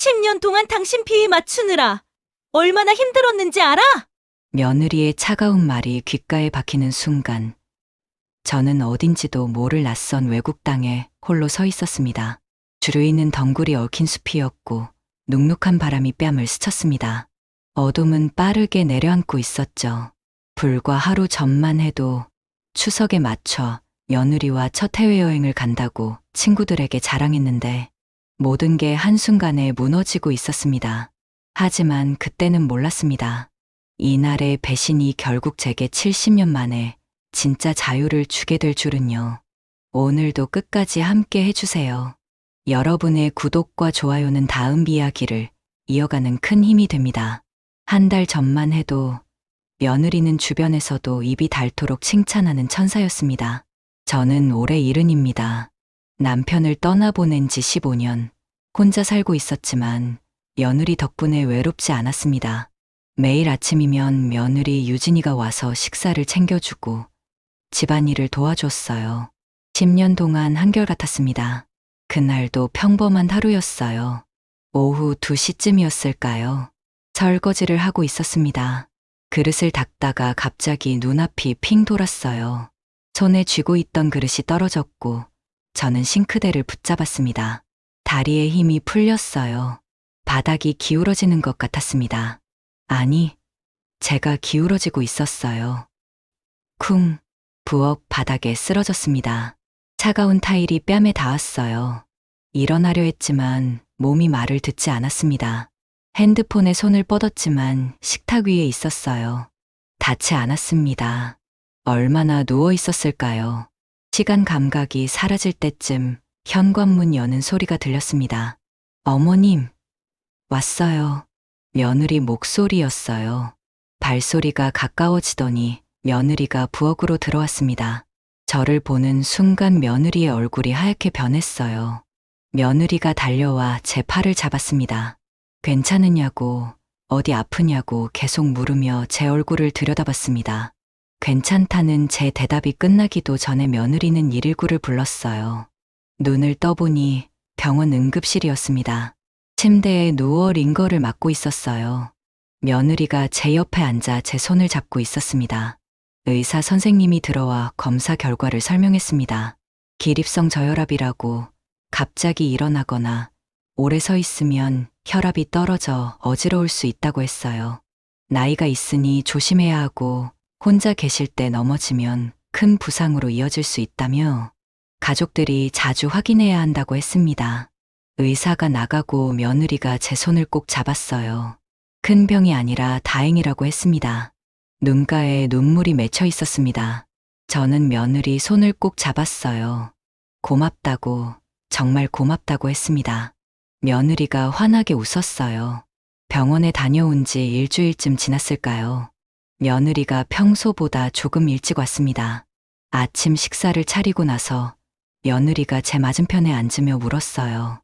10년 동안 당신 비위 맞추느라 얼마나 힘들었는지 알아? 며느리의 차가운 말이 귓가에 박히는 순간 저는 어딘지도 모를 낯선 외국 땅에 홀로 서 있었습니다. 주류이는 덩굴이 얽힌 숲이었고 눅눅한 바람이 뺨을 스쳤습니다. 어둠은 빠르게 내려앉고 있었죠. 불과 하루 전만 해도 추석에 맞춰 며느리와 첫 해외여행을 간다고 친구들에게 자랑했는데 모든 게 한순간에 무너지고 있었습니다. 하지만 그때는 몰랐습니다. 이날의 배신이 결국 제게 70년 만에 진짜 자유를 주게 될 줄은요. 오늘도 끝까지 함께 해주세요. 여러분의 구독과 좋아요는 다음 이야기를 이어가는 큰 힘이 됩니다. 한 달 전만 해도 며느리는 주변에서도 입이 닳도록 칭찬하는 천사였습니다. 저는 올해 70입니다. 남편을 떠나보낸 지 15년, 혼자 살고 있었지만 며느리 덕분에 외롭지 않았습니다. 매일 아침이면 며느리 유진이가 와서 식사를 챙겨주고 집안일을 도와줬어요. 10년 동안 한결같았습니다. 그날도 평범한 하루였어요. 오후 2시쯤이었을까요? 설거지를 하고 있었습니다. 그릇을 닦다가 갑자기 눈앞이 핑 돌았어요. 손에 쥐고 있던 그릇이 떨어졌고 저는 싱크대를 붙잡았습니다. 다리에 힘이 풀렸어요. 바닥이 기울어지는 것 같았습니다. 아니, 제가 기울어지고 있었어요. 쿵, 부엌 바닥에 쓰러졌습니다. 차가운 타일이 뺨에 닿았어요. 일어나려 했지만 몸이 말을 듣지 않았습니다. 핸드폰에 손을 뻗었지만 식탁 위에 있었어요. 닿지 않았습니다. 얼마나 누워 있었을까요? 시간 감각이 사라질 때쯤 현관문 여는 소리가 들렸습니다. 어머님, 왔어요. 며느리 목소리였어요. 발소리가 가까워지더니 며느리가 부엌으로 들어왔습니다. 저를 보는 순간 며느리의 얼굴이 하얗게 변했어요. 며느리가 달려와 제 팔을 잡았습니다. 괜찮으냐고, 어디 아프냐고 계속 물으며 제 얼굴을 들여다봤습니다. 괜찮다는 제 대답이 끝나기도 전에 며느리는 119를 불렀어요. 눈을 떠보니 병원 응급실이었습니다. 침대에 누워 링거를 맞고 있었어요. 며느리가 제 옆에 앉아 제 손을 잡고 있었습니다. 의사 선생님이 들어와 검사 결과를 설명했습니다. 기립성 저혈압이라고 갑자기 일어나거나 오래 서 있으면 혈압이 떨어져 어지러울 수 있다고 했어요. 나이가 있으니 조심해야 하고 혼자 계실 때 넘어지면 큰 부상으로 이어질 수 있다며 가족들이 자주 확인해야 한다고 했습니다. 의사가 나가고 며느리가 제 손을 꼭 잡았어요. 큰 병이 아니라 다행이라고 했습니다. 눈가에 눈물이 맺혀 있었습니다. 저는 며느리 손을 꼭 잡았어요. 고맙다고, 정말 고맙다고 했습니다. 며느리가 환하게 웃었어요. 병원에 다녀온 지 일주일쯤 지났을까요? 며느리가 평소보다 조금 일찍 왔습니다. 아침 식사를 차리고 나서 며느리가 제 맞은편에 앉으며 물었어요.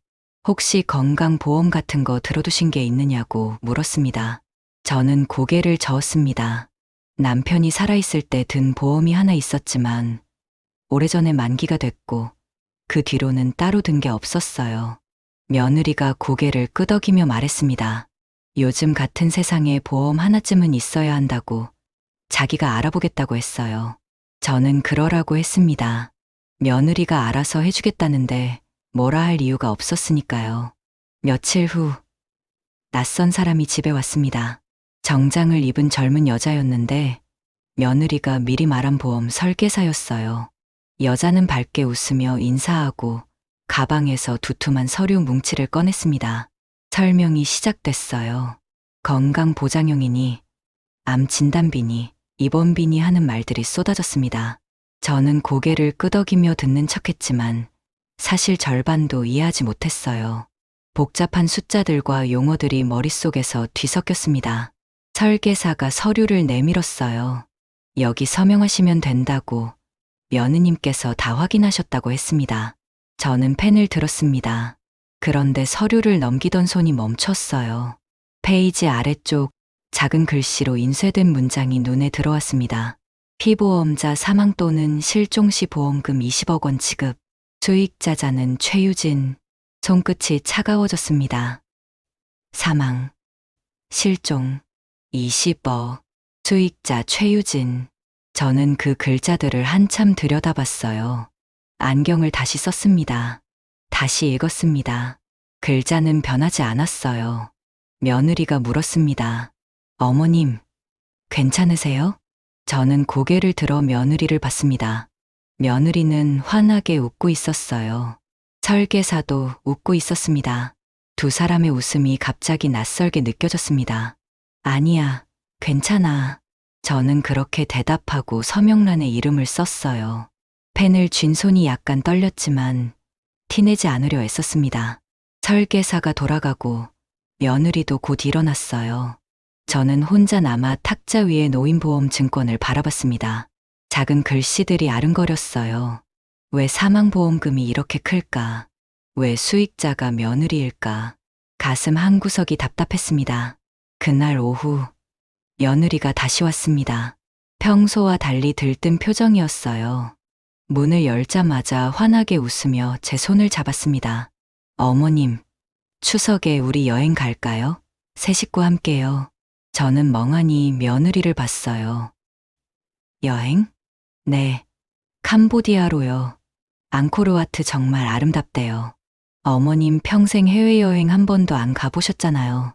혹시 건강보험 같은 거 들어두신 게 있느냐고 물었습니다. 저는 고개를 저었습니다. 남편이 살아있을 때 든 보험이 하나 있었지만 오래전에 만기가 됐고 그 뒤로는 따로 든 게 없었어요. 며느리가 고개를 끄덕이며 말했습니다. 요즘 같은 세상에 보험 하나쯤은 있어야 한다고 자기가 알아보겠다고 했어요. 저는 그러라고 했습니다. 며느리가 알아서 해주겠다는데 뭐라 할 이유가 없었으니까요. 며칠 후 낯선 사람이 집에 왔습니다. 정장을 입은 젊은 여자였는데 며느리가 미리 말한 보험 설계사였어요. 여자는 밝게 웃으며 인사하고 가방에서 두툼한 서류 뭉치를 꺼냈습니다. 설명이 시작됐어요. 건강보장용이니, 암 진단비니, 입원비니 하는 말들이 쏟아졌습니다. 저는 고개를 끄덕이며 듣는 척했지만 사실 절반도 이해하지 못했어요. 복잡한 숫자들과 용어들이 머릿속에서 뒤섞였습니다. 설계사가 서류를 내밀었어요. 여기 서명하시면 된다고 며느님께서 다 확인하셨다고 했습니다. 저는 펜을 들었습니다. 그런데 서류를 넘기던 손이 멈췄어요. 페이지 아래쪽 작은 글씨로 인쇄된 문장이 눈에 들어왔습니다. 피보험자 사망 또는 실종 시 보험금 20억 원 지급. 수익자자는 최유진. 손끝이 차가워졌습니다. 사망, 실종, 20억, 수익자 최유진. 저는 그 글자들을 한참 들여다봤어요. 안경을 다시 썼습니다. 다시 읽었습니다. 글자는 변하지 않았어요. 며느리가 물었습니다. 어머님, 괜찮으세요? 저는 고개를 들어 며느리를 봤습니다. 며느리는 환하게 웃고 있었어요. 설계사도 웃고 있었습니다. 두 사람의 웃음이 갑자기 낯설게 느껴졌습니다. 아니야, 괜찮아. 저는 그렇게 대답하고 서명란에 이름을 썼어요. 펜을 쥔 손이 약간 떨렸지만 티내지 않으려 애썼습니다. 설계사가 돌아가고 며느리도 곧 일어났어요. 저는 혼자 남아 탁자 위에 놓인 보험증권을 바라봤습니다. 작은 글씨들이 아른거렸어요. 왜 사망보험금이 이렇게 클까? 왜 수익자가 며느리일까? 가슴 한구석이 답답했습니다. 그날 오후 며느리가 다시 왔습니다. 평소와 달리 들뜬 표정이었어요. 문을 열자마자 환하게 웃으며 제 손을 잡았습니다. 어머님, 추석에 우리 여행 갈까요? 세 식구 함께요. 저는 멍하니 며느리를 봤어요. 여행? 네, 캄보디아로요. 앙코르와트 정말 아름답대요. 어머님 평생 해외여행 한 번도 안 가보셨잖아요.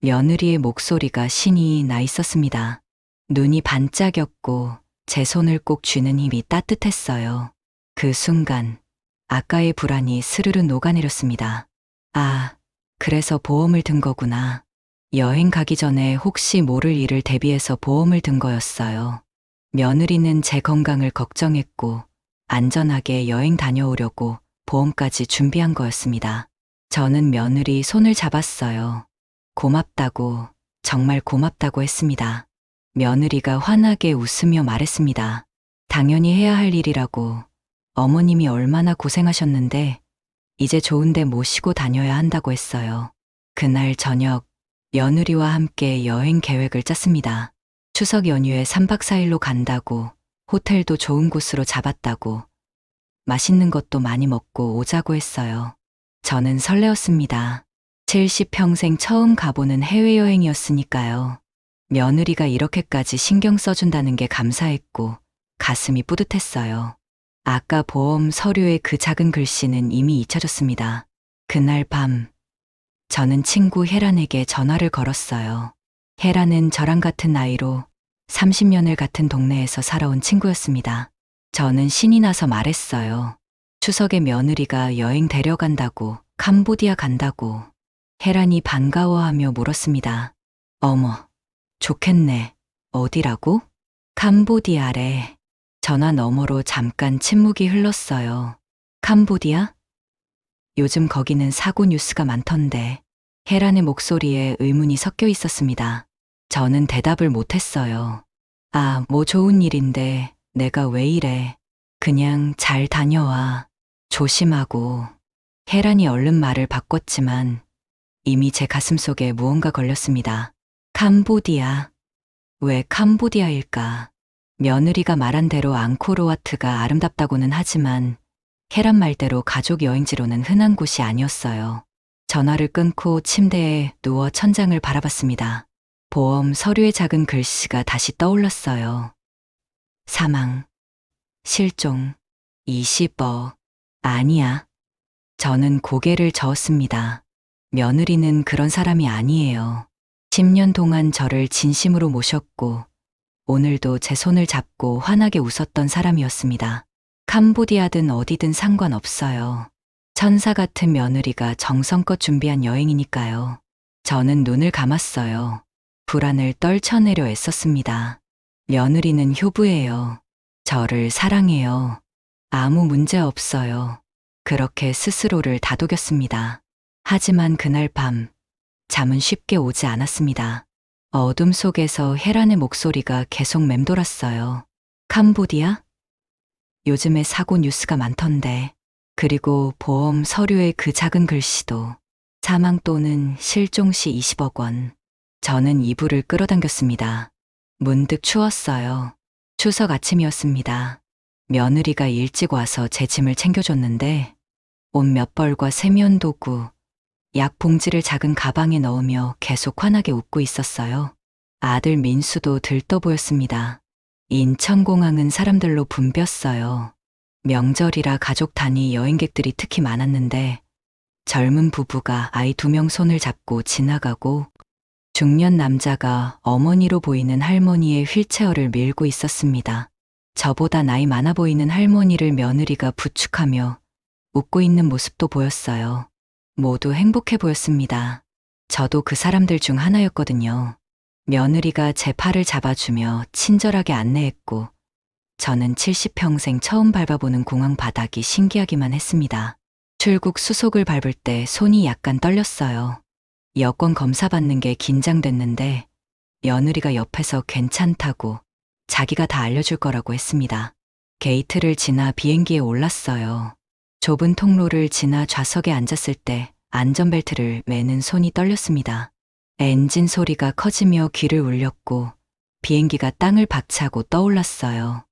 며느리의 목소리가 신이 나 있었습니다. 눈이 반짝였고 제 손을 꼭 쥐는 힘이 따뜻했어요. 그 순간 아까의 불안이 스르르 녹아내렸습니다. 아, 그래서 보험을 든 거구나. 여행 가기 전에 혹시 모를 일을 대비해서 보험을 든 거였어요. 며느리는 제 건강을 걱정했고 안전하게 여행 다녀오려고 보험까지 준비한 거였습니다. 저는 며느리 손을 잡았어요. 고맙다고, 정말 고맙다고 했습니다. 며느리가 환하게 웃으며 말했습니다. 당연히 해야 할 일이라고. 어머님이 얼마나 고생하셨는데 이제 좋은 데 모시고 다녀야 한다고 했어요. 그날 저녁 며느리와 함께 여행 계획을 짰습니다. 추석 연휴에 3박 4일로 간다고, 호텔도 좋은 곳으로 잡았다고, 맛있는 것도 많이 먹고 오자고 했어요. 저는 설레었습니다. 70평생 처음 가보는 해외여행이었으니까요. 며느리가 이렇게까지 신경 써준다는 게 감사했고 가슴이 뿌듯했어요. 아까 보험 서류의 그 작은 글씨는 이미 잊혀졌습니다. 그날 밤 저는 친구 혜란에게 전화를 걸었어요. 혜란은 저랑 같은 나이로 30년을 같은 동네에서 살아온 친구였습니다. 저는 신이 나서 말했어요. 추석에 며느리가 여행 데려간다고, 캄보디아 간다고. 혜란이 반가워하며 물었습니다. 어머, 좋겠네. 어디라고? 캄보디아래. 전화 너머로 잠깐 침묵이 흘렀어요. 캄보디아? 요즘 거기는 사고 뉴스가 많던데. 혜란의 목소리에 의문이 섞여 있었습니다. 저는 대답을 못했어요. 아, 뭐 좋은 일인데 내가 왜 이래. 그냥 잘 다녀와. 조심하고. 혜란이 얼른 말을 바꿨지만 이미 제 가슴속에 무언가 걸렸습니다. 캄보디아. 왜 캄보디아일까? 며느리가 말한 대로 앙코르와트가 아름답다고는 하지만 혜란 말대로 가족 여행지로는 흔한 곳이 아니었어요. 전화를 끊고 침대에 누워 천장을 바라봤습니다. 보험 서류의 작은 글씨가 다시 떠올랐어요. 사망, 실종, 20억. 아니야. 저는 고개를 저었습니다. 며느리는 그런 사람이 아니에요. 10년 동안 저를 진심으로 모셨고 오늘도 제 손을 잡고 환하게 웃었던 사람이었습니다. 캄보디아든 어디든 상관없어요. 천사 같은 며느리가 정성껏 준비한 여행이니까요. 저는 눈을 감았어요. 불안을 떨쳐내려 애썼습니다. 며느리는 효부예요. 저를 사랑해요. 아무 문제 없어요. 그렇게 스스로를 다독였습니다. 하지만 그날 밤 잠은 쉽게 오지 않았습니다. 어둠 속에서 혜란의 목소리가 계속 맴돌았어요. 캄보디아? 요즘에 사고 뉴스가 많던데. 그리고 보험 서류의 그 작은 글씨도 사망 또는 실종 시 20억 원. 저는 이불을 끌어당겼습니다. 문득 추웠어요. 추석 아침이었습니다. 며느리가 일찍 와서 제 짐을 챙겨줬는데 옷 몇 벌과 세면도구, 약 봉지를 작은 가방에 넣으며 계속 환하게 웃고 있었어요. 아들 민수도 들떠 보였습니다. 인천공항은 사람들로 붐볐어요. 명절이라 가족 단위 여행객들이 특히 많았는데 젊은 부부가 아이 2명 손을 잡고 지나가고 중년 남자가 어머니로 보이는 할머니의 휠체어를 밀고 있었습니다. 저보다 나이 많아 보이는 할머니를 며느리가 부축하며 웃고 있는 모습도 보였어요. 모두 행복해 보였습니다. 저도 그 사람들 중 하나였거든요. 며느리가 제 팔을 잡아주며 친절하게 안내했고 저는 70평생 처음 밟아보는 공항 바닥이 신기하기만 했습니다. 출국 수속을 밟을 때 손이 약간 떨렸어요. 여권 검사 받는 게 긴장됐는데 며느리가 옆에서 괜찮다고 자기가 다 알려줄 거라고 했습니다. 게이트를 지나 비행기에 올랐어요. 좁은 통로를 지나 좌석에 앉았을 때 안전벨트를 매는 손이 떨렸습니다. 엔진 소리가 커지며 귀를 울렸고 비행기가 땅을 박차고 떠올랐어요.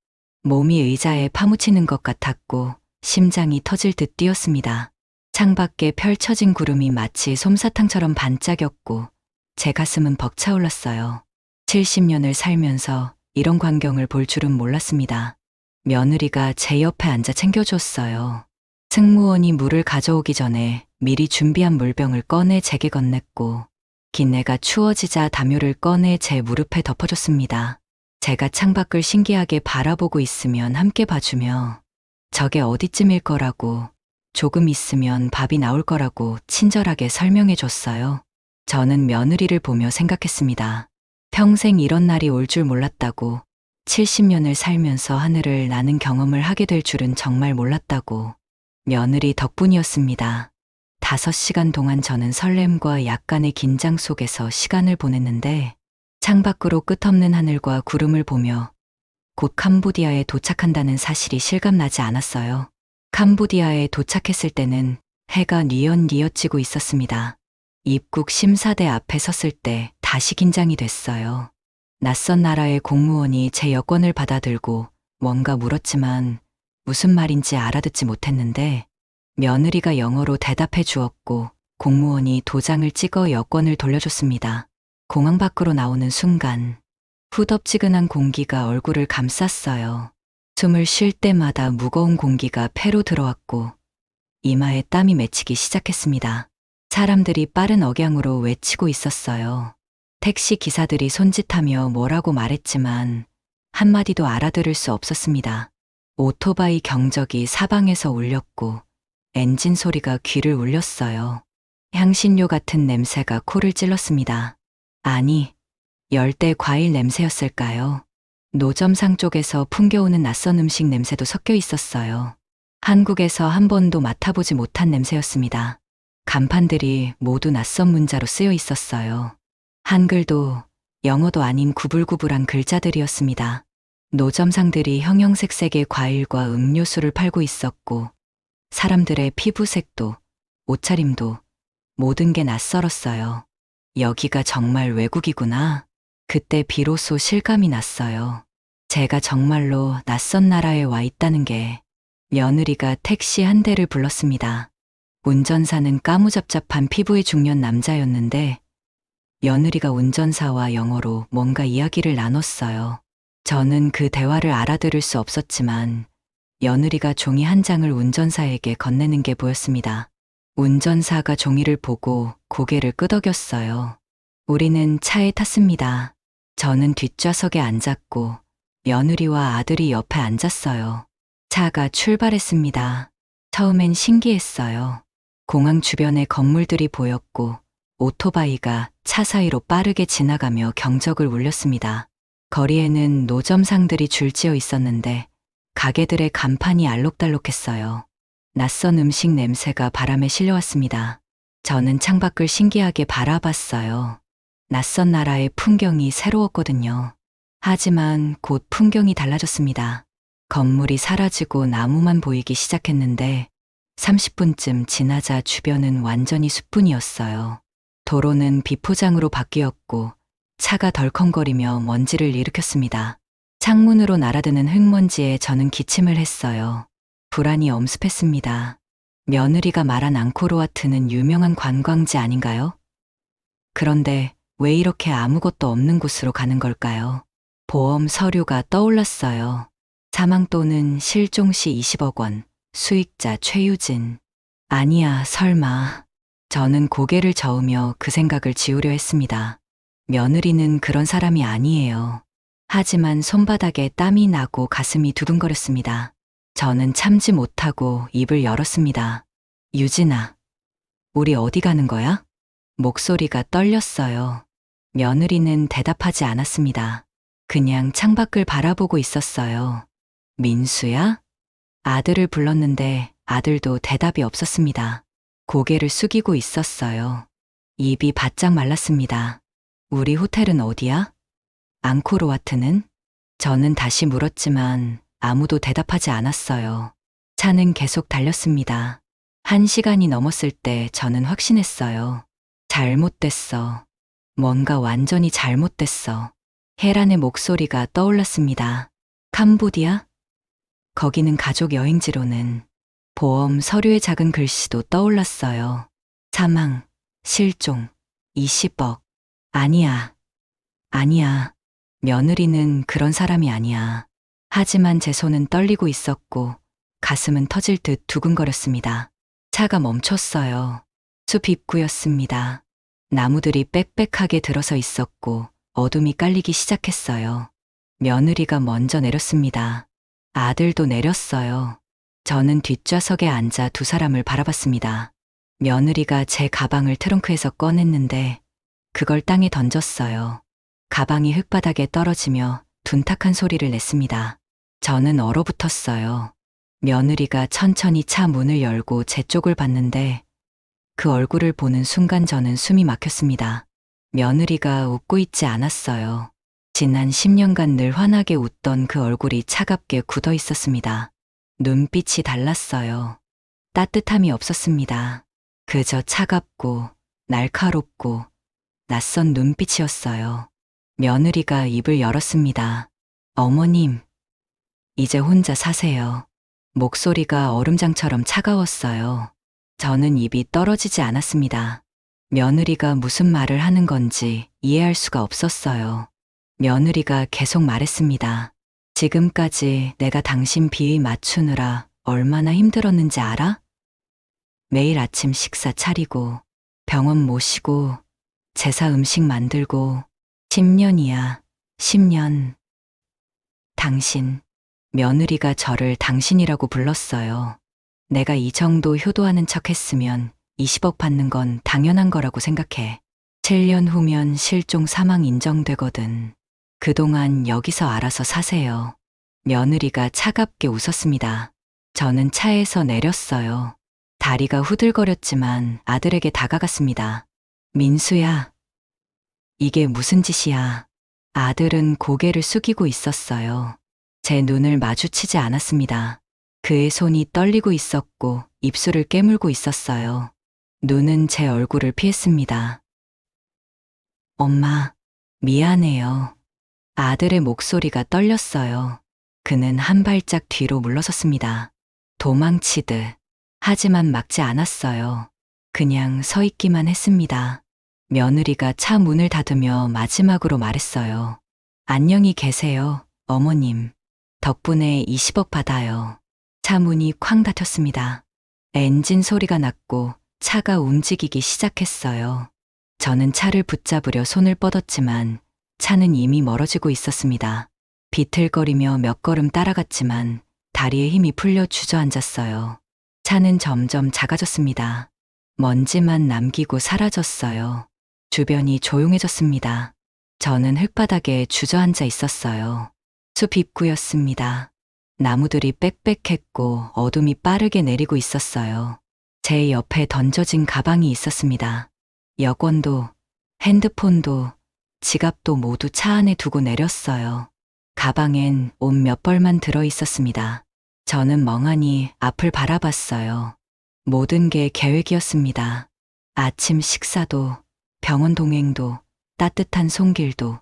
몸이 의자에 파묻히는 것 같았고 심장이 터질 듯 뛰었습니다. 창밖에 펼쳐진 구름이 마치 솜사탕처럼 반짝였고 제 가슴은 벅차올랐어요. 70년을 살면서 이런 광경을 볼 줄은 몰랐습니다. 며느리가 제 옆에 앉아 챙겨줬어요. 승무원이 물을 가져오기 전에 미리 준비한 물병을 꺼내 제게 건넸고 기내가 추워지자 담요를 꺼내 제 무릎에 덮어줬습니다. 제가 창밖을 신기하게 바라보고 있으면 함께 봐주며 저게 어디쯤일 거라고 조금 있으면 밥이 나올 거라고 친절하게 설명해 줬어요. 저는 며느리를 보며 생각했습니다. 평생 이런 날이 올 줄 몰랐다고 70년을 살면서 하늘을 나는 경험을 하게 될 줄은 정말 몰랐다고 며느리 덕분이었습니다. 5시간 동안 저는 설렘과 약간의 긴장 속에서 시간을 보냈는데 창밖으로 끝없는 하늘과 구름을 보며 곧 캄보디아에 도착한다는 사실이 실감나지 않았어요. 캄보디아에 도착했을 때는 해가 뉘엿뉘엿지고 있었습니다. 입국 심사대 앞에 섰을 때 다시 긴장이 됐어요. 낯선 나라의 공무원이 제 여권을 받아들고 뭔가 물었지만 무슨 말인지 알아듣지 못했는데 며느리가 영어로 대답해 주었고 공무원이 도장을 찍어 여권을 돌려줬습니다. 공항 밖으로 나오는 순간 후덥지근한 공기가 얼굴을 감쌌어요. 숨을 쉴 때마다 무거운 공기가 폐로 들어왔고 이마에 땀이 맺히기 시작했습니다. 사람들이 빠른 억양으로 외치고 있었어요. 택시 기사들이 손짓하며 뭐라고 말했지만 한마디도 알아들을 수 없었습니다. 오토바이 경적이 사방에서 울렸고 엔진 소리가 귀를 울렸어요. 향신료 같은 냄새가 코를 찔렀습니다. 아니, 열대 과일 냄새였을까요? 노점상 쪽에서 풍겨오는 낯선 음식 냄새도 섞여 있었어요. 한국에서 한 번도 맡아보지 못한 냄새였습니다. 간판들이 모두 낯선 문자로 쓰여 있었어요. 한글도 영어도 아닌 구불구불한 글자들이었습니다. 노점상들이 형형색색의 과일과 음료수를 팔고 있었고 사람들의 피부색도 옷차림도 모든 게 낯설었어요. 여기가 정말 외국이구나. 그때 비로소 실감이 났어요. 제가 정말로 낯선 나라에 와 있다는 게. 며느리가 택시 한 대를 불렀습니다. 운전사는 까무잡잡한 피부의 중년 남자였는데 며느리가 운전사와 영어로 뭔가 이야기를 나눴어요. 저는 그 대화를 알아들을 수 없었지만 며느리가 종이 한 장을 운전사에게 건네는 게 보였습니다. 운전사가 종이를 보고 고개를 끄덕였어요. 우리는 차에 탔습니다. 저는 뒷좌석에 앉았고 며느리와 아들이 옆에 앉았어요. 차가 출발했습니다. 처음엔 신기했어요. 공항 주변에 건물들이 보였고 오토바이가 차 사이로 빠르게 지나가며 경적을 울렸습니다. 거리에는 노점상들이 줄지어 있었는데 가게들의 간판이 알록달록했어요. 낯선 음식 냄새가 바람에 실려왔습니다. 저는 창밖을 신기하게 바라봤어요. 낯선 나라의 풍경이 새로웠거든요. 하지만 곧 풍경이 달라졌습니다. 건물이 사라지고 나무만 보이기 시작했는데 30분쯤 지나자 주변은 완전히 숲뿐이었어요. 도로는 비포장으로 바뀌었고 차가 덜컹거리며 먼지를 일으켰습니다. 창문으로 날아드는 흙먼지에 저는 기침을 했어요. 불안이 엄습했습니다. 며느리가 말한 앙코르와트는 유명한 관광지 아닌가요? 그런데 왜 이렇게 아무것도 없는 곳으로 가는 걸까요? 보험 서류가 떠올랐어요. 사망 또는 실종 시 20억 원, 수익자 최유진. 아니야, 설마. 저는 고개를 저으며 그 생각을 지우려 했습니다. 며느리는 그런 사람이 아니에요. 하지만 손바닥에 땀이 나고 가슴이 두근거렸습니다. 저는 참지 못하고 입을 열었습니다. 유진아, 우리 어디 가는 거야? 목소리가 떨렸어요. 며느리는 대답하지 않았습니다. 그냥 창밖을 바라보고 있었어요. 민수야? 아들을 불렀는데 아들도 대답이 없었습니다. 고개를 숙이고 있었어요. 입이 바짝 말랐습니다. 우리 호텔은 어디야? 앙코르와트는? 저는 다시 물었지만 아무도 대답하지 않았어요. 차는 계속 달렸습니다. 1시간이 넘었을 때 저는 확신했어요. 잘못됐어. 뭔가 완전히 잘못됐어. 헤란의 목소리가 떠올랐습니다. 캄보디아? 거기는 가족 여행지로는 보험 서류의 작은 글씨도 떠올랐어요. 사망, 실종, 20억. 아니야. 아니야. 며느리는 그런 사람이 아니야. 하지만 제 손은 떨리고 있었고 가슴은 터질 듯 두근거렸습니다. 차가 멈췄어요. 숲 입구였습니다. 나무들이 빽빽하게 들어서 있었고 어둠이 깔리기 시작했어요. 며느리가 먼저 내렸습니다. 아들도 내렸어요. 저는 뒷좌석에 앉아 두 사람을 바라봤습니다. 며느리가 제 가방을 트렁크에서 꺼냈는데 그걸 땅에 던졌어요. 가방이 흙바닥에 떨어지며 둔탁한 소리를 냈습니다. 저는 얼어붙었어요. 며느리가 천천히 차 문을 열고 제 쪽을 봤는데 그 얼굴을 보는 순간 저는 숨이 막혔습니다. 며느리가 웃고 있지 않았어요. 지난 10년간 늘 환하게 웃던 그 얼굴이 차갑게 굳어 있었습니다. 눈빛이 달랐어요. 따뜻함이 없었습니다. 그저 차갑고 날카롭고 낯선 눈빛이었어요. 며느리가 입을 열었습니다. 어머님, 이제 혼자 사세요. 목소리가 얼음장처럼 차가웠어요. 저는 입이 떨어지지 않았습니다. 며느리가 무슨 말을 하는 건지 이해할 수가 없었어요. 며느리가 계속 말했습니다. 지금까지 내가 당신 비위 맞추느라 얼마나 힘들었는지 알아? 매일 아침 식사 차리고 병원 모시고 제사 음식 만들고 10년이야, 10년. 당신, 며느리가 저를 당신이라고 불렀어요. 내가 이 정도 효도하는 척 했으면 20억 받는 건 당연한 거라고 생각해. 7년 후면 실종 사망 인정되거든. 그동안 여기서 알아서 사세요. 며느리가 차갑게 웃었습니다. 저는 차에서 내렸어요. 다리가 후들거렸지만 아들에게 다가갔습니다. 민수야, 이게 무슨 짓이야? 아들은 고개를 숙이고 있었어요. 제 눈을 마주치지 않았습니다. 그의 손이 떨리고 있었고 입술을 깨물고 있었어요. 눈은 제 얼굴을 피했습니다. 엄마, 미안해요. 아들의 목소리가 떨렸어요. 그는 한 발짝 뒤로 물러섰습니다. 도망치듯. 하지만 막지 않았어요. 그냥 서 있기만 했습니다. 며느리가 차 문을 닫으며 마지막으로 말했어요. 안녕히 계세요, 어머님. 덕분에 20억 받아요. 차 문이 쾅 닫혔습니다. 엔진 소리가 났고 차가 움직이기 시작했어요. 저는 차를 붙잡으려 손을 뻗었지만 차는 이미 멀어지고 있었습니다. 비틀거리며 몇 걸음 따라갔지만 다리에 힘이 풀려 주저앉았어요. 차는 점점 작아졌습니다. 먼지만 남기고 사라졌어요. 주변이 조용해졌습니다. 저는 흙바닥에 주저앉아 있었어요. 숲 입구였습니다. 나무들이 빽빽했고 어둠이 빠르게 내리고 있었어요. 제 옆에 던져진 가방이 있었습니다. 여권도, 핸드폰도, 지갑도 모두 차 안에 두고 내렸어요. 가방엔 옷 몇 벌만 들어 있었습니다. 저는 멍하니 앞을 바라봤어요. 모든 게 계획이었습니다. 아침 식사도, 병원 동행도, 따뜻한 손길도,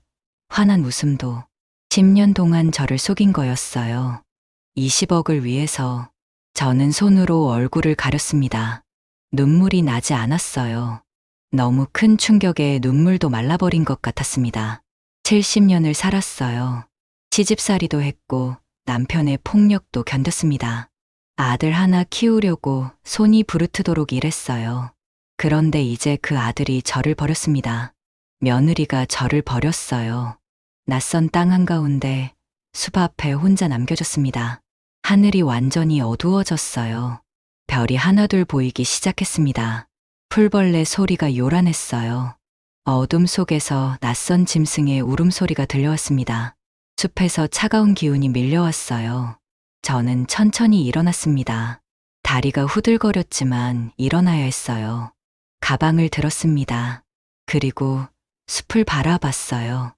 환한 웃음도 10년 동안 저를 속인 거였어요. 20억을 위해서 저는 손으로 얼굴을 가렸습니다. 눈물이 나지 않았어요. 너무 큰 충격에 눈물도 말라버린 것 같았습니다. 70년을 살았어요. 시집살이도 했고 남편의 폭력도 견뎠습니다. 아들 하나 키우려고 손이 부르트도록 일했어요. 그런데 이제 그 아들이 저를 버렸습니다. 며느리가 저를 버렸어요. 낯선 땅 한가운데 숲 앞에 혼자 남겨졌습니다. 하늘이 완전히 어두워졌어요. 별이 하나둘 보이기 시작했습니다. 풀벌레 소리가 요란했어요. 어둠 속에서 낯선 짐승의 울음소리가 들려왔습니다. 숲에서 차가운 기운이 밀려왔어요. 저는 천천히 일어났습니다. 다리가 후들거렸지만 일어나야 했어요. 가방을 들었습니다. 그리고 숲을 바라봤어요.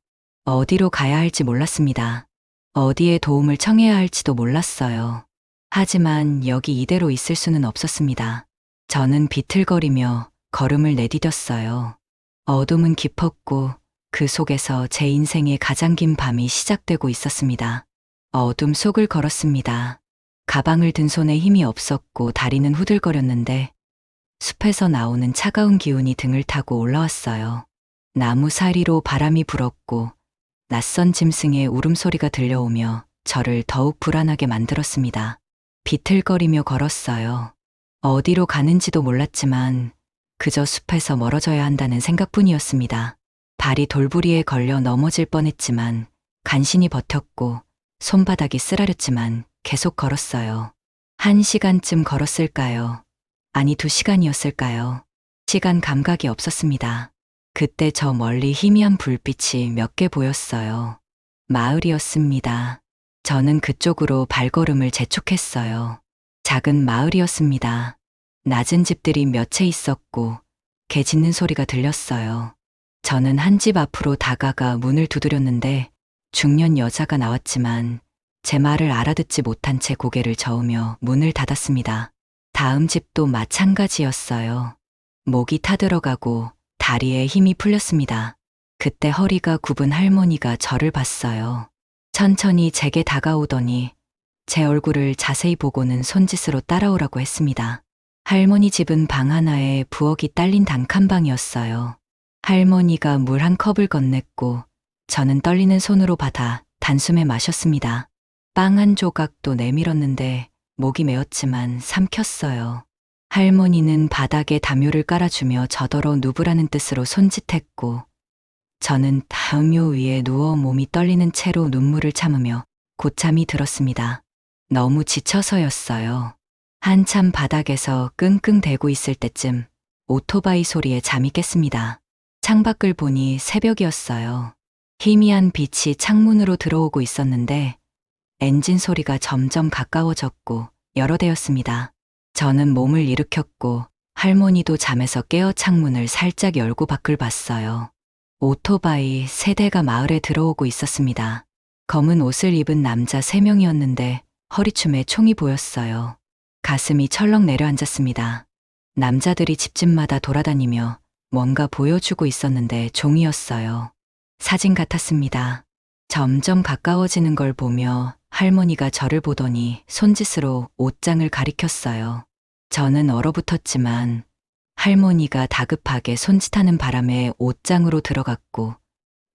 어디로 가야 할지 몰랐습니다. 어디에 도움을 청해야 할지도 몰랐어요. 하지만 여기 이대로 있을 수는 없었습니다. 저는 비틀거리며 걸음을 내디뎠어요. 어둠은 깊었고 그 속에서 제 인생의 가장 긴 밤이 시작되고 있었습니다. 어둠 속을 걸었습니다. 가방을 든 손에 힘이 없었고 다리는 후들거렸는데 숲에서 나오는 차가운 기운이 등을 타고 올라왔어요. 나무 사이로 바람이 불었고 낯선 짐승의 울음소리가 들려오며 저를 더욱 불안하게 만들었습니다. 비틀거리며 걸었어요. 어디로 가는지도 몰랐지만 그저 숲에서 멀어져야 한다는 생각뿐이었습니다. 발이 돌부리에 걸려 넘어질 뻔했지만 간신히 버텼고 손바닥이 쓰라렸지만 계속 걸었어요. 1시간쯤 걸었을까요? 아니 2시간이었을까요? 시간 감각이 없었습니다. 그때 저 멀리 희미한 불빛이 몇 개 보였어요. 마을이었습니다. 저는 그쪽으로 발걸음을 재촉했어요. 작은 마을이었습니다. 낮은 집들이 몇 채 있었고 개 짖는 소리가 들렸어요. 저는 한 집 앞으로 다가가 문을 두드렸는데 중년 여자가 나왔지만 제 말을 알아듣지 못한 채 고개를 저으며 문을 닫았습니다. 다음 집도 마찬가지였어요. 목이 타들어가고 다리에 힘이 풀렸습니다. 그때 허리가 굽은 할머니가 저를 봤어요. 천천히 제게 다가오더니 제 얼굴을 자세히 보고는 손짓으로 따라오라고 했습니다. 할머니 집은 방 하나에 부엌이 딸린 단칸방이었어요. 할머니가 물 한 컵을 건넸고 저는 떨리는 손으로 받아 단숨에 마셨습니다. 빵 한 조각도 내밀었는데 목이 메었지만 삼켰어요. 할머니는 바닥에 담요를 깔아주며 저더러 누브라는 뜻으로 손짓했고 저는 담요 위에 누워 몸이 떨리는 채로 눈물을 참으며 곧잠이 들었습니다. 너무 지쳐서였어요. 한참 바닥에서 끙끙대고 있을 때쯤 오토바이 소리에 잠이 깼습니다. 창밖을 보니 새벽이었어요. 희미한 빛이 창문으로 들어오고 있었는데 엔진 소리가 점점 가까워졌고 여러 대였습니다. 저는 몸을 일으켰고 할머니도 잠에서 깨어 창문을 살짝 열고 밖을 봤어요. 오토바이 3대가 마을에 들어오고 있었습니다. 검은 옷을 입은 남자 3명이었는데 허리춤에 총이 보였어요. 가슴이 철렁 내려앉았습니다. 남자들이 집집마다 돌아다니며 뭔가 보여주고 있었는데 종이었어요. 사진 같았습니다. 점점 가까워지는 걸 보며 할머니가 저를 보더니 손짓으로 옷장을 가리켰어요. 저는 얼어붙었지만 할머니가 다급하게 손짓하는 바람에 옷장으로 들어갔고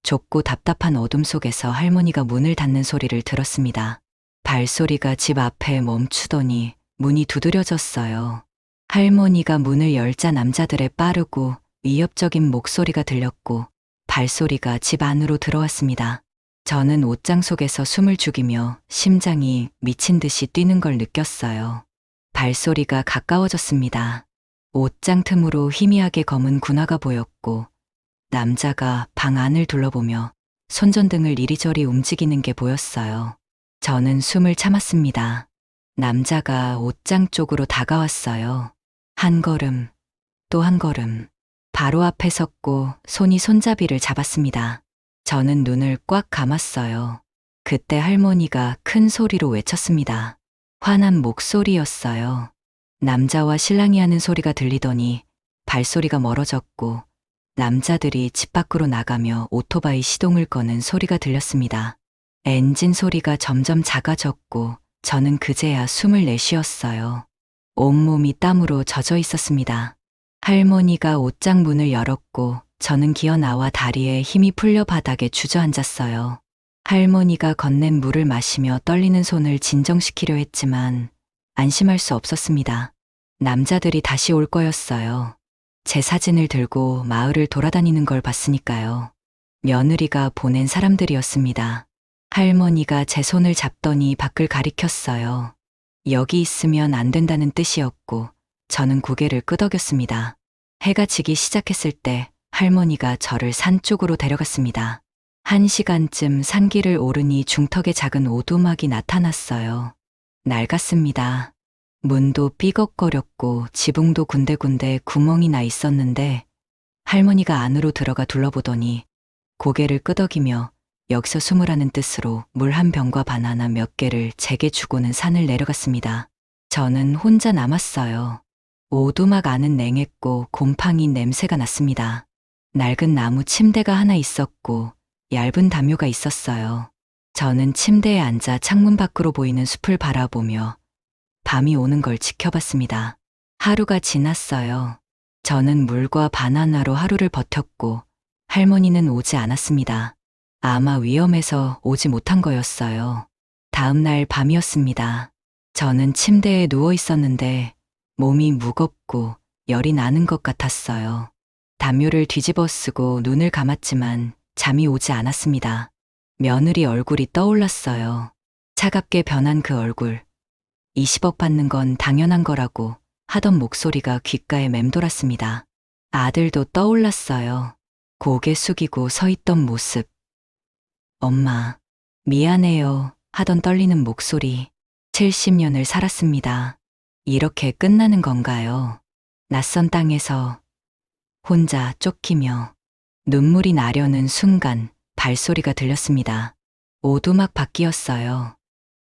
좁고 답답한 어둠 속에서 할머니가 문을 닫는 소리를 들었습니다. 발소리가 집 앞에 멈추더니 문이 두드려졌어요. 할머니가 문을 열자 남자들의 빠르고 위협적인 목소리가 들렸고 발소리가 집 안으로 들어왔습니다. 저는 옷장 속에서 숨을 죽이며 심장이 미친 듯이 뛰는 걸 느꼈어요. 발소리가 가까워졌습니다. 옷장 틈으로 희미하게 검은 군화가 보였고 남자가 방 안을 둘러보며 손전등을 이리저리 움직이는 게 보였어요. 저는 숨을 참았습니다. 남자가 옷장 쪽으로 다가왔어요. 한 걸음, 또 한 걸음. 바로 앞에 섰고 손이 손잡이를 잡았습니다. 저는 눈을 꽉 감았어요. 그때 할머니가 큰 소리로 외쳤습니다. 화난 목소리였어요. 남자와 신랑이 하는 소리가 들리더니 발소리가 멀어졌고 남자들이 집 밖으로 나가며 오토바이 시동을 거는 소리가 들렸습니다. 엔진 소리가 점점 작아졌고 저는 그제야 숨을 내쉬었어요. 온몸이 땀으로 젖어 있었습니다. 할머니가 옷장 문을 열었고 저는 기어 나와 다리에 힘이 풀려 바닥에 주저앉았어요. 할머니가 건넨 물을 마시며 떨리는 손을 진정시키려 했지만 안심할 수 없었습니다. 남자들이 다시 올 거였어요. 제 사진을 들고 마을을 돌아다니는 걸 봤으니까요. 며느리가 보낸 사람들이었습니다. 할머니가 제 손을 잡더니 밖을 가리켰어요. 여기 있으면 안 된다는 뜻이었고 저는 고개를 끄덕였습니다. 해가 지기 시작했을 때 할머니가 저를 산 쪽으로 데려갔습니다. 1시간쯤 산길을 오르니 중턱에 작은 오두막이 나타났어요. 낡았습니다. 문도 삐걱거렸고 지붕도 군데군데 구멍이 나 있었는데 할머니가 안으로 들어가 둘러보더니 고개를 끄덕이며 여기서 숨으라는 뜻으로 물 한 병과 바나나 몇 개를 제게 주고는 산을 내려갔습니다. 저는 혼자 남았어요. 오두막 안은 냉했고 곰팡이 냄새가 났습니다. 낡은 나무 침대가 하나 있었고 얇은 담요가 있었어요. 저는 침대에 앉아 창문 밖으로 보이는 숲을 바라보며 밤이 오는 걸 지켜봤습니다. 하루가 지났어요. 저는 물과 바나나로 하루를 버텼고 할머니는 오지 않았습니다. 아마 위험해서 오지 못한 거였어요. 다음 날 밤이었습니다. 저는 침대에 누워 있었는데 몸이 무겁고 열이 나는 것 같았어요. 담요를 뒤집어 쓰고 눈을 감았지만 잠이 오지 않았습니다. 며느리 얼굴이 떠올랐어요. 차갑게 변한 그 얼굴. 20억 받는 건 당연한 거라고 하던 목소리가 귓가에 맴돌았습니다. 아들도 떠올랐어요. 고개 숙이고 서 있던 모습. 엄마, 미안해요 하던 떨리는 목소리. 70년을 살았습니다. 이렇게 끝나는 건가요? 낯선 땅에서 혼자 쫓기며 눈물이 나려는 순간 발소리가 들렸습니다. 오두막 밖이었어요.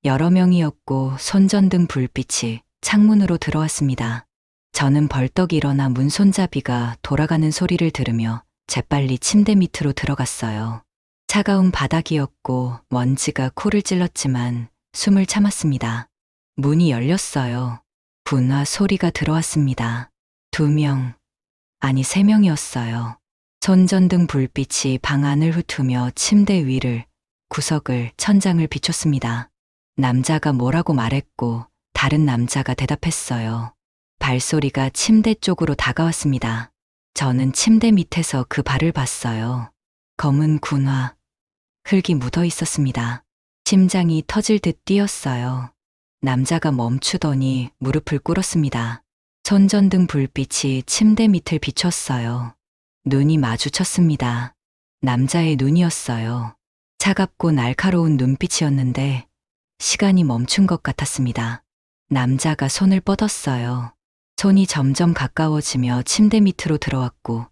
여러 명이었고 손전등 불빛이 창문으로 들어왔습니다. 저는 벌떡 일어나 문손잡이가 돌아가는 소리를 들으며 재빨리 침대 밑으로 들어갔어요. 차가운 바닥이었고 먼지가 코를 찔렀지만 숨을 참았습니다. 문이 열렸어요. 분화 소리가 들어왔습니다. 2명, 아니 3명이었어요. 손전등 불빛이 방 안을 훑으며 침대 위를, 구석을, 천장을 비췄습니다. 남자가 뭐라고 말했고 다른 남자가 대답했어요. 발소리가 침대 쪽으로 다가왔습니다. 저는 침대 밑에서 그 발을 봤어요. 검은 군화, 흙이 묻어 있었습니다. 심장이 터질 듯 뛰었어요. 남자가 멈추더니 무릎을 꿇었습니다. 손전등 불빛이 침대 밑을 비췄어요. 눈이 마주쳤습니다. 남자의 눈이었어요. 차갑고 날카로운 눈빛이었는데 시간이 멈춘 것 같았습니다. 남자가 손을 뻗었어요. 손이 점점 가까워지며 침대 밑으로 들어왔고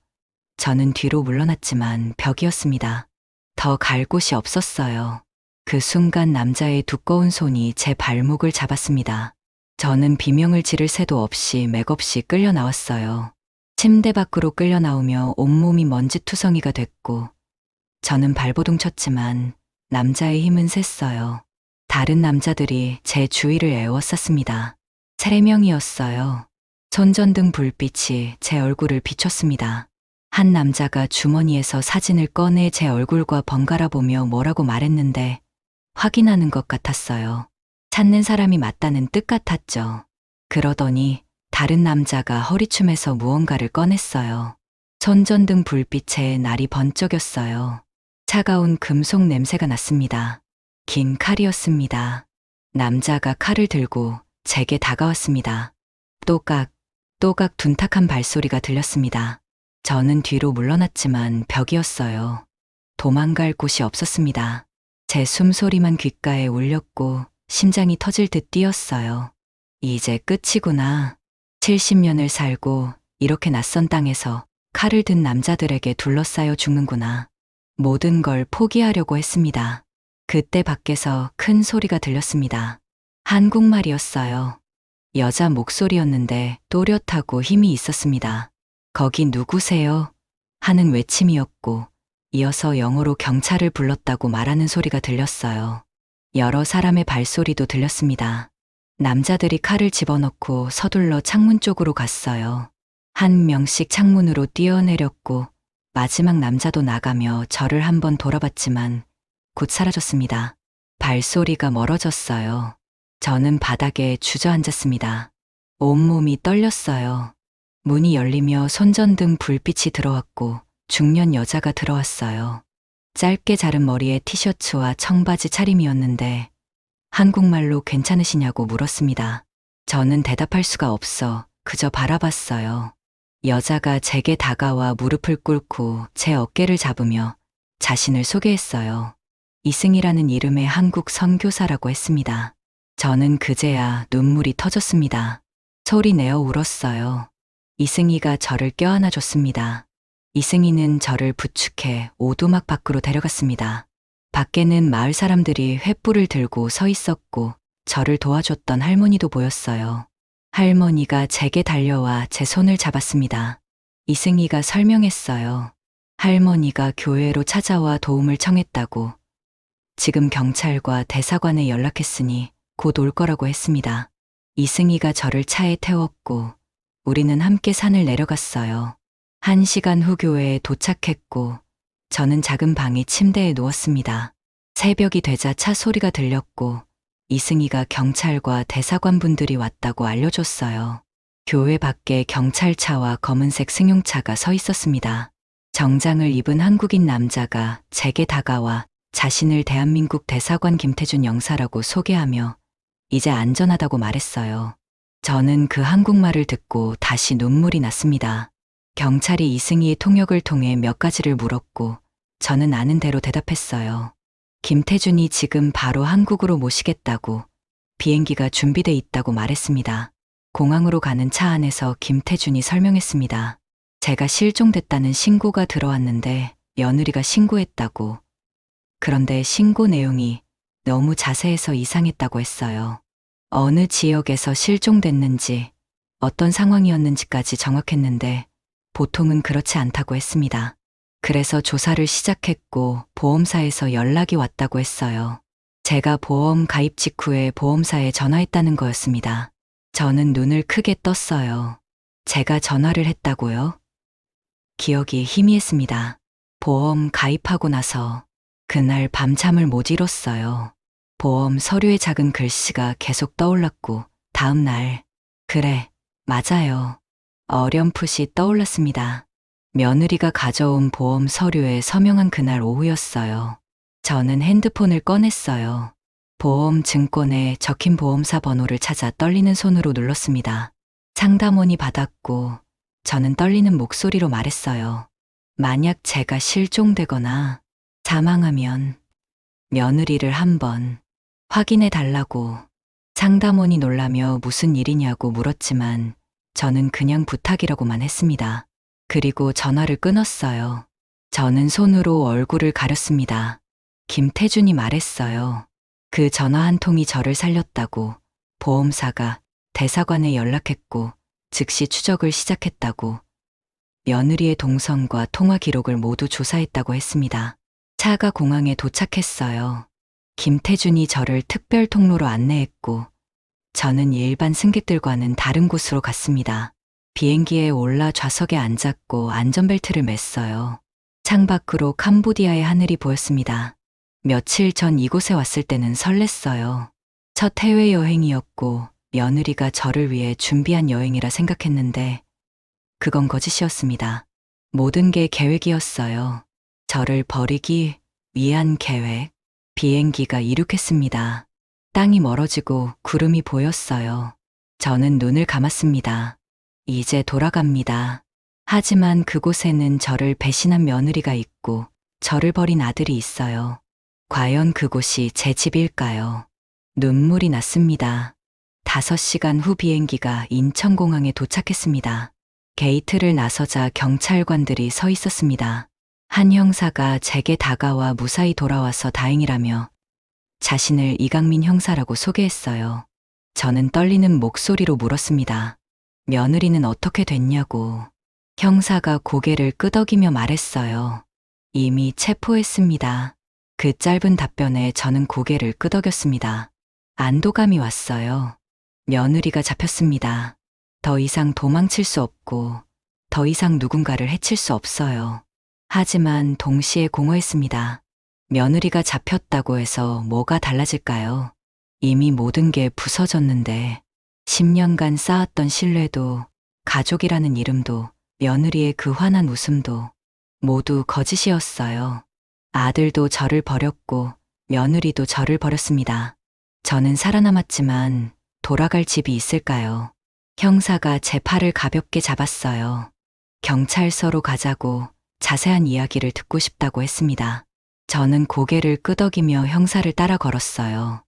저는 뒤로 물러났지만 벽이었습니다. 더 갈 곳이 없었어요. 그 순간 남자의 두꺼운 손이 제 발목을 잡았습니다. 저는 비명을 지를 새도 없이 맥없이 끌려 나왔어요. 침대 밖으로 끌려 나오며 온몸이 먼지투성이가 됐고 저는 발버둥 쳤지만 남자의 힘은 셌어요. 다른 남자들이 제 주위를 에워쌌습니다. 3명이었어요. 손전등 불빛이 제 얼굴을 비췄습니다. 한 남자가 주머니에서 사진을 꺼내 제 얼굴과 번갈아 보며 뭐라고 말했는데 확인하는 것 같았어요. 찾는 사람이 맞다는 뜻 같았죠. 그러더니 다른 남자가 허리춤에서 무언가를 꺼냈어요. 손전등 불빛에 날이 번쩍였어요. 차가운 금속 냄새가 났습니다. 긴 칼이었습니다. 남자가 칼을 들고 제게 다가왔습니다. 또각, 또각 둔탁한 발소리가 들렸습니다. 저는 뒤로 물러났지만 벽이었어요. 도망갈 곳이 없었습니다. 제 숨소리만 귓가에 울렸고 심장이 터질 듯 뛰었어요. 이제 끝이구나. 70년을 살고 이렇게 낯선 땅에서 칼을 든 남자들에게 둘러싸여 죽는구나. 모든 걸 포기하려고 했습니다. 그때 밖에서 큰 소리가 들렸습니다. 한국말이었어요. 여자 목소리였는데 또렷하고 힘이 있었습니다. 거기 누구세요? 하는 외침이었고 이어서 영어로 경찰을 불렀다고 말하는 소리가 들렸어요. 여러 사람의 발소리도 들렸습니다. 남자들이 칼을 집어넣고 서둘러 창문 쪽으로 갔어요. 한 명씩 창문으로 뛰어내렸고 마지막 남자도 나가며 저를 한번 돌아봤지만 곧 사라졌습니다. 발소리가 멀어졌어요. 저는 바닥에 주저앉았습니다. 온몸이 떨렸어요. 문이 열리며 손전등 불빛이 들어왔고 중년 여자가 들어왔어요. 짧게 자른 머리에 티셔츠와 청바지 차림이었는데 한국말로 괜찮으시냐고 물었습니다. 저는 대답할 수가 없어 그저 바라봤어요. 여자가 제게 다가와 무릎을 꿇고 제 어깨를 잡으며 자신을 소개했어요. 이승이라는 이름의 한국 선교사라고 했습니다. 저는 그제야 눈물이 터졌습니다. 소리 내어 울었어요. 이승이가 저를 껴안아 줬습니다. 이승이는 저를 부축해 오두막 밖으로 데려갔습니다. 밖에는 마을 사람들이 횃불을 들고 서 있었고 저를 도와줬던 할머니도 보였어요. 할머니가 제게 달려와 제 손을 잡았습니다. 이승이가 설명했어요. 할머니가 교회로 찾아와 도움을 청했다고. 지금 경찰과 대사관에 연락했으니 곧 올 거라고 했습니다. 이승이가 저를 차에 태웠고 우리는 함께 산을 내려갔어요. 1시간 후 교회에 도착했고 저는 작은 방의 침대에 누웠습니다. 새벽이 되자 차 소리가 들렸고 이승이가 경찰과 대사관 분들이 왔다고 알려줬어요. 교회 밖에 경찰차와 검은색 승용차가 서 있었습니다. 정장을 입은 한국인 남자가 제게 다가와 자신을 대한민국 대사관 김태준 영사라고 소개하며 이제 안전하다고 말했어요. 저는 그 한국말을 듣고 다시 눈물이 났습니다. 경찰이 이승희의 통역을 통해 몇 가지를 물었고 저는 아는 대로 대답했어요. 김태준이 지금 바로 한국으로 모시겠다고 비행기가 준비돼 있다고 말했습니다. 공항으로 가는 차 안에서 김태준이 설명했습니다. 제가 실종됐다는 신고가 들어왔는데 며느리가 신고했다고. 그런데 신고 내용이 너무 자세해서 이상했다고 했어요. 어느 지역에서 실종됐는지 어떤 상황이었는지까지 정확했는데 보통은 그렇지 않다고 했습니다. 그래서 조사를 시작했고 보험사에서 연락이 왔다고 했어요. 제가 보험 가입 직후에 보험사에 전화했다는 거였습니다. 저는 눈을 크게 떴어요. 제가 전화를 했다고요? 기억이 희미했습니다. 보험 가입하고 나서 그날 밤잠을 못 이뤘어요. 보험 서류의 작은 글씨가 계속 떠올랐고 다음 날 그래, 맞아요. 어렴풋이 떠올랐습니다. 며느리가 가져온 보험 서류에 서명한 그날 오후였어요. 저는 핸드폰을 꺼냈어요. 보험 증권에 적힌 보험사 번호를 찾아 떨리는 손으로 눌렀습니다. 상담원이 받았고 저는 떨리는 목소리로 말했어요. 만약 제가 실종되거나 사망하면 며느리를 한번 확인해 달라고. 상담원이 놀라며 무슨 일이냐고 물었지만 저는 그냥 부탁이라고만 했습니다. 그리고 전화를 끊었어요. 저는 손으로 얼굴을 가렸습니다. 김태준이 말했어요. 그 전화 한 통이 저를 살렸다고. 보험사가 대사관에 연락했고 즉시 추적을 시작했다고. 며느리의 동선과 통화 기록을 모두 조사했다고 했습니다. 차가 공항에 도착했어요. 김태준이 저를 특별 통로로 안내했고 저는 일반 승객들과는 다른 곳으로 갔습니다. 비행기에 올라 좌석에 앉았고 안전벨트를 맸어요. 창밖으로 캄보디아의 하늘이 보였습니다. 며칠 전 이곳에 왔을 때는 설렜어요. 첫 해외여행이었고 며느리가 저를 위해 준비한 여행이라 생각했는데 그건 거짓이었습니다. 모든 게 계획이었어요. 저를 버리기 위한 계획. 비행기가 이륙했습니다. 땅이 멀어지고 구름이 보였어요. 저는 눈을 감았습니다. 이제 돌아갑니다. 하지만 그곳에는 저를 배신한 며느리가 있고 저를 버린 아들이 있어요. 과연 그곳이 제 집일까요? 눈물이 났습니다. 5시간 후 비행기가 인천공항에 도착했습니다. 게이트를 나서자 경찰관들이 서 있었습니다. 한 형사가 제게 다가와 무사히 돌아와서 다행이라며 자신을 이강민 형사라고 소개했어요. 저는 떨리는 목소리로 물었습니다. 며느리는 어떻게 됐냐고. 형사가 고개를 끄덕이며 말했어요. 이미 체포했습니다. 그 짧은 답변에 저는 고개를 끄덕였습니다. 안도감이 왔어요. 며느리가 잡혔습니다. 더 이상 도망칠 수 없고, 더 이상 누군가를 해칠 수 없어요. 하지만 동시에 공허했습니다. 며느리가 잡혔다고 해서 뭐가 달라질까요? 이미 모든 게 부서졌는데, 10년간 쌓았던 신뢰도, 가족이라는 이름도, 며느리의 그 환한 웃음도 모두 거짓이었어요. 아들도 저를 버렸고, 며느리도 저를 버렸습니다. 저는 살아남았지만 돌아갈 집이 있을까요? 형사가 제 팔을 가볍게 잡았어요. 경찰서로 가자고 자세한 이야기를 듣고 싶다고 했습니다. 저는 고개를 끄덕이며 형사를 따라 걸었어요.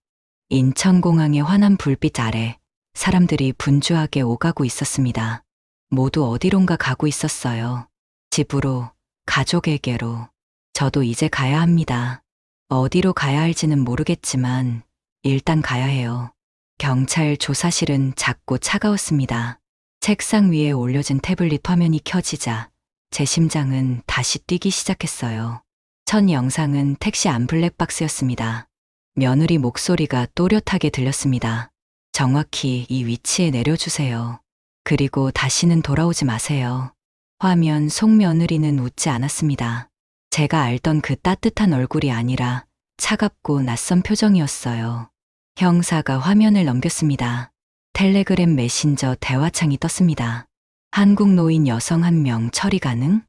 인천공항의 환한 불빛 아래 사람들이 분주하게 오가고 있었습니다. 모두 어디론가 가고 있었어요. 집으로, 가족에게로. 저도 이제 가야 합니다. 어디로 가야 할지는 모르겠지만 일단 가야 해요. 경찰 조사실은 작고 차가웠습니다. 책상 위에 올려진 태블릿 화면이 켜지자 제 심장은 다시 뛰기 시작했어요. 첫 영상은 택시 안 블랙박스였습니다. 며느리 목소리가 또렷하게 들렸습니다. 정확히 이 위치에 내려주세요. 그리고 다시는 돌아오지 마세요. 화면 속 며느리는 웃지 않았습니다. 제가 알던 그 따뜻한 얼굴이 아니라 차갑고 낯선 표정이었어요. 형사가 화면을 넘겼습니다. 텔레그램 메신저 대화창이 떴습니다. 한국 노인 여성 1명 처리 가능?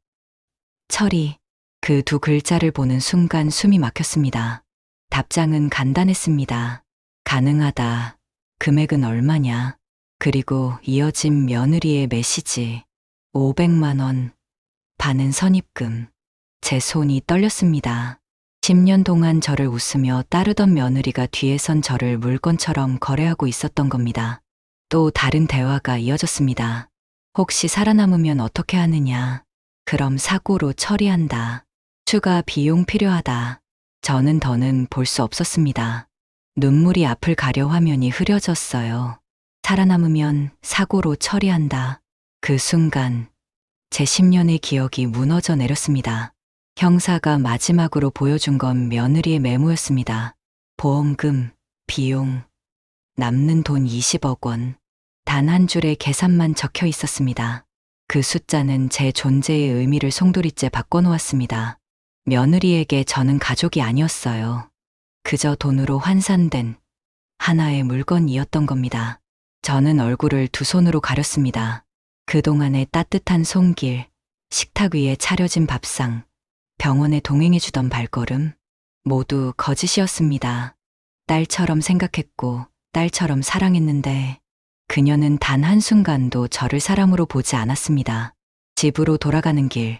처리. 그 두 글자를 보는 순간 숨이 막혔습니다. 답장은 간단했습니다. 가능하다. 금액은 얼마냐? 그리고 이어진 며느리의 메시지. 500만 원. 반은 선입금. 제 손이 떨렸습니다. 10년 동안 저를 웃으며 따르던 며느리가 뒤에선 저를 물건처럼 거래하고 있었던 겁니다. 또 다른 대화가 이어졌습니다. 혹시 살아남으면 어떻게 하느냐? 그럼 사고로 처리한다. 추가 비용 필요하다. 저는 더는 볼 수 없었습니다. 눈물이 앞을 가려 화면이 흐려졌어요. 살아남으면 사고로 처리한다. 그 순간 제 10년의 기억이 무너져 내렸습니다. 형사가 마지막으로 보여준 건 며느리의 메모였습니다. 보험금, 비용, 남는 돈 20억 원. 단 한 줄의 계산만 적혀 있었습니다. 그 숫자는 제 존재의 의미를 송두리째 바꿔놓았습니다. 며느리에게 저는 가족이 아니었어요. 그저 돈으로 환산된 하나의 물건이었던 겁니다. 저는 얼굴을 두 손으로 가렸습니다. 그동안의 따뜻한 손길, 식탁 위에 차려진 밥상, 병원에 동행해주던 발걸음, 모두 거짓이었습니다. 딸처럼 생각했고 딸처럼 사랑했는데 그녀는 단 한순간도 저를 사람으로 보지 않았습니다. 집으로 돌아가는 길,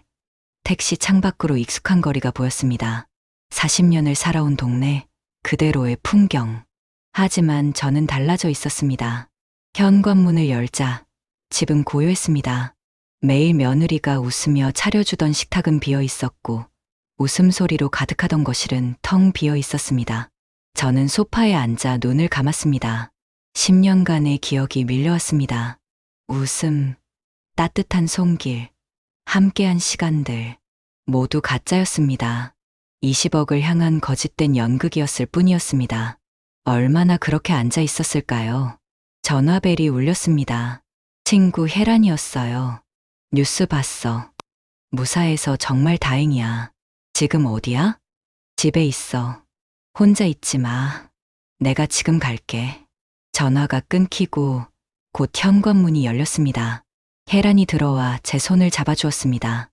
택시 창밖으로 익숙한 거리가 보였습니다. 40년을 살아온 동네, 그대로의 풍경. 하지만 저는 달라져 있었습니다. 현관문을 열자 집은 고요했습니다. 매일 며느리가 웃으며 차려주던 식탁은 비어 있었고 웃음소리로 가득하던 거실은 텅 비어 있었습니다. 저는 소파에 앉아 눈을 감았습니다. 10년간의 기억이 밀려왔습니다. 웃음, 따뜻한 손길, 함께한 시간들, 모두 가짜였습니다. 20억을 향한 거짓된 연극이었을 뿐이었습니다. 얼마나 그렇게 앉아 있었을까요? 전화벨이 울렸습니다. 친구 혜란이었어요. 뉴스 봤어. 무사해서 정말 다행이야. 지금 어디야? 집에 있어. 혼자 있지 마. 내가 지금 갈게. 전화가 끊기고 곧 현관문이 열렸습니다. 혜란이 들어와 제 손을 잡아주었습니다.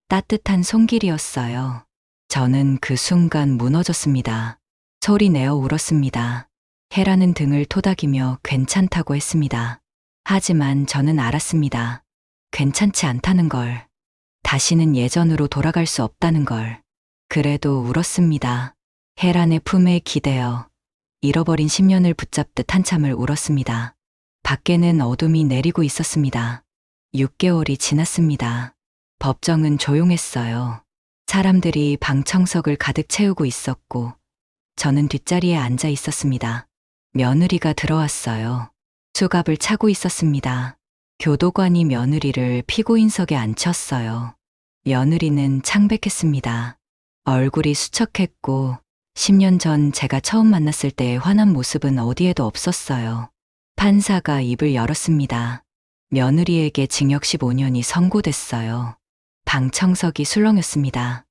따뜻한 손길이었어요. 저는 그 순간 무너졌습니다. 소리 내어 울었습니다. 혜란은 등을 토닥이며 괜찮다고 했습니다. 하지만 저는 알았습니다. 괜찮지 않다는 걸. 다시는 예전으로 돌아갈 수 없다는 걸. 그래도 울었습니다. 혜란의 품에 기대어 잃어버린 10년을 붙잡듯 한참을 울었습니다. 밖에는 어둠이 내리고 있었습니다. 6개월이 지났습니다. 법정은 조용했어요. 사람들이 방청석을 가득 채우고 있었고 저는 뒷자리에 앉아 있었습니다. 며느리가 들어왔어요. 수갑을 차고 있었습니다. 교도관이 며느리를 피고인석에 앉혔어요. 며느리는 창백했습니다. 얼굴이 수척했고 10년 전 제가 처음 만났을 때의 환한 모습은 어디에도 없었어요. 판사가 입을 열었습니다. 며느리에게 징역 15년이 선고됐어요. 방청석이 술렁였습니다.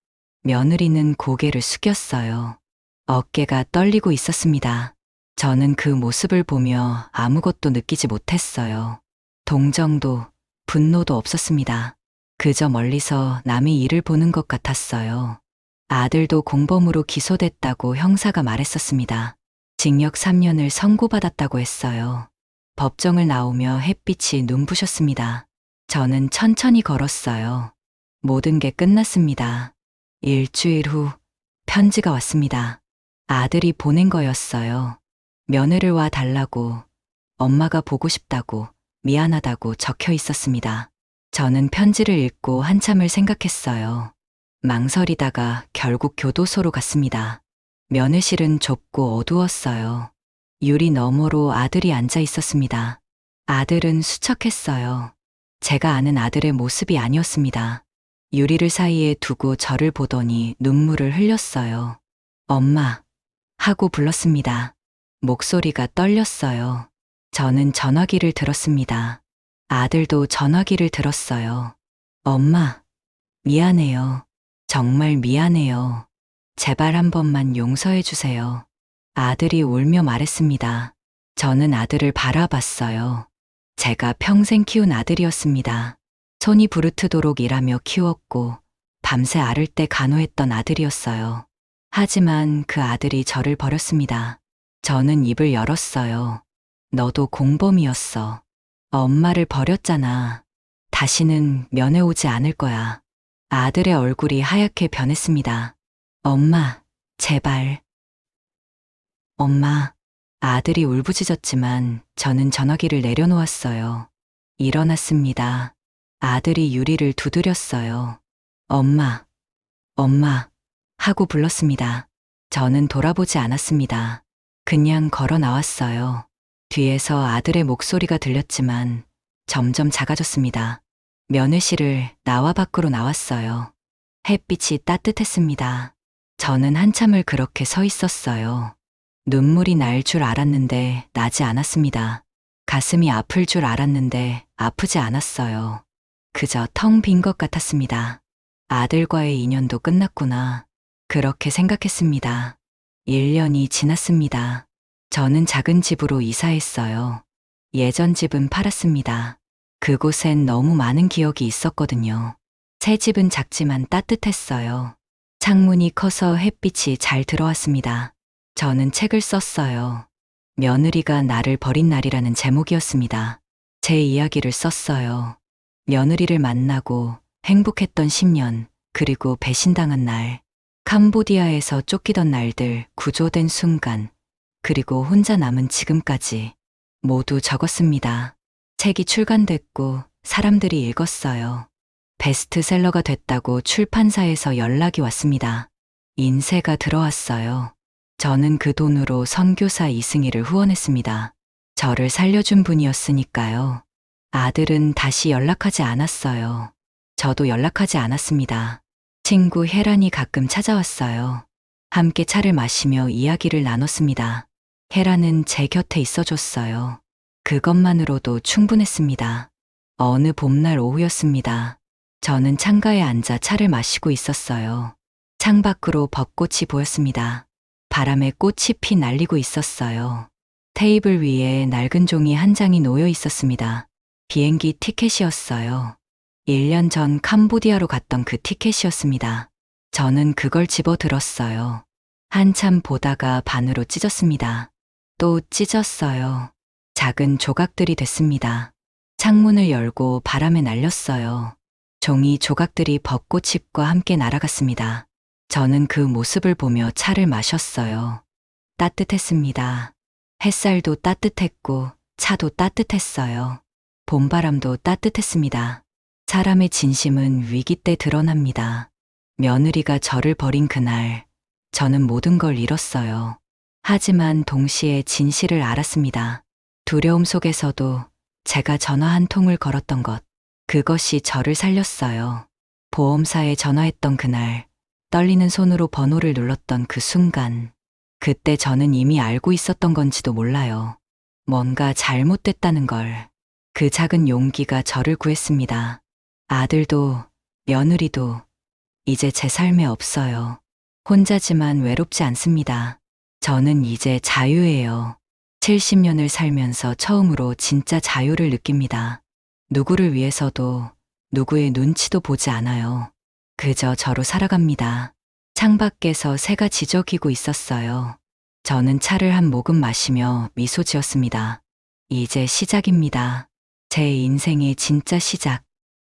며느리는 고개를 숙였어요. 어깨가 떨리고 있었습니다. 저는 그 모습을 보며 아무것도 느끼지 못했어요. 동정도, 분노도 없었습니다. 그저 멀리서 남의 일을 보는 것 같았어요. 아들도 공범으로 기소됐다고 형사가 말했었습니다. 징역 3년을 선고받았다고 했어요. 법정을 나오며 햇빛이 눈부셨습니다. 저는 천천히 걸었어요. 모든 게 끝났습니다. 일주일 후 편지가 왔습니다. 아들이 보낸 거였어요. 면회를 와 달라고, 엄마가 보고 싶다고, 미안하다고 적혀 있었습니다. 저는 편지를 읽고 한참을 생각했어요. 망설이다가 결국 교도소로 갔습니다. 면회실은 좁고 어두웠어요. 유리 너머로 아들이 앉아 있었습니다. 아들은 수척했어요. 제가 아는 아들의 모습이 아니었습니다. 유리를 사이에 두고 저를 보더니 눈물을 흘렸어요. 엄마, 하고 불렀습니다. 목소리가 떨렸어요. 저는 전화기를 들었습니다. 아들도 전화기를 들었어요. 엄마, 미안해요. 정말 미안해요. 제발 한 번만 용서해 주세요. 아들이 울며 말했습니다. 저는 아들을 바라봤어요. 제가 평생 키운 아들이었습니다. 손이 부르트도록 일하며 키웠고 밤새 앓을 때 간호했던 아들이었어요. 하지만 그 아들이 저를 버렸습니다. 저는 입을 열었어요. 너도 공범이었어. 엄마를 버렸잖아. 다시는 면회 오지 않을 거야. 아들의 얼굴이 하얗게 변했습니다. 엄마, 제발. 엄마, 아들이 울부짖었지만 저는 전화기를 내려놓았어요. 일어났습니다. 아들이 유리를 두드렸어요. 엄마, 엄마, 하고 불렀습니다. 저는 돌아보지 않았습니다. 그냥 걸어 나왔어요. 뒤에서 아들의 목소리가 들렸지만 점점 작아졌습니다. 면회실을 나와 밖으로 나왔어요. 햇빛이 따뜻했습니다. 저는 한참을 그렇게 서 있었어요. 눈물이 날 줄 알았는데 나지 않았습니다. 가슴이 아플 줄 알았는데 아프지 않았어요. 그저 텅 빈 것 같았습니다. 아들과의 인연도 끝났구나. 그렇게 생각했습니다. 1년이 지났습니다. 저는 작은 집으로 이사했어요. 예전 집은 팔았습니다. 그곳엔 너무 많은 기억이 있었거든요. 새 집은 작지만 따뜻했어요. 창문이 커서 햇빛이 잘 들어왔습니다. 저는 책을 썼어요. 며느리가 나를 버린 날이라는 제목이었습니다. 제 이야기를 썼어요. 며느리를 만나고 행복했던 10년, 그리고 배신당한 날, 캄보디아에서 쫓기던 날들, 구조된 순간, 그리고 혼자 남은 지금까지 모두 적었습니다. 책이 출간됐고 사람들이 읽었어요. 베스트셀러가 됐다고 출판사에서 연락이 왔습니다. 인쇄가 들어왔어요. 저는 그 돈으로 선교사 이승희를 후원했습니다. 저를 살려준 분이었으니까요. 아들은 다시 연락하지 않았어요. 저도 연락하지 않았습니다. 친구 혜란이 가끔 찾아왔어요. 함께 차를 마시며 이야기를 나눴습니다. 혜란은 제 곁에 있어줬어요. 그것만으로도 충분했습니다. 어느 봄날 오후였습니다. 저는 창가에 앉아 차를 마시고 있었어요. 창밖으로 벚꽃이 보였습니다. 바람에 꽃이 피 날리고 있었어요. 테이블 위에 낡은 종이 한 장이 놓여 있었습니다. 비행기 티켓이었어요. 1년 전 캄보디아로 갔던 그 티켓이었습니다. 저는 그걸 집어 들었어요. 한참 보다가 반으로 찢었습니다. 또 찢었어요. 작은 조각들이 됐습니다. 창문을 열고 바람에 날렸어요. 종이 조각들이 벚꽃잎과 함께 날아갔습니다. 저는 그 모습을 보며 차를 마셨어요. 따뜻했습니다. 햇살도 따뜻했고 차도 따뜻했어요. 봄바람도 따뜻했습니다. 사람의 진심은 위기 때 드러납니다. 며느리가 저를 버린 그날, 저는 모든 걸 잃었어요. 하지만 동시에 진실을 알았습니다. 두려움 속에서도 제가 전화 한 통을 걸었던 것, 그것이 저를 살렸어요. 보험사에 전화했던 그날, 떨리는 손으로 번호를 눌렀던 그 순간, 그때 저는 이미 알고 있었던 건지도 몰라요. 뭔가 잘못됐다는 걸. 그 작은 용기가 저를 구했습니다. 아들도, 며느리도, 이제 제 삶에 없어요. 혼자지만 외롭지 않습니다. 저는 이제 자유예요. 70년을 살면서 처음으로 진짜 자유를 느낍니다. 누구를 위해서도, 누구의 눈치도 보지 않아요. 그저 저로 살아갑니다. 창밖에서 새가 지저귀고 있었어요. 저는 차를 한 모금 마시며 미소 지었습니다. 이제 시작입니다. 제 인생의 진짜 시작.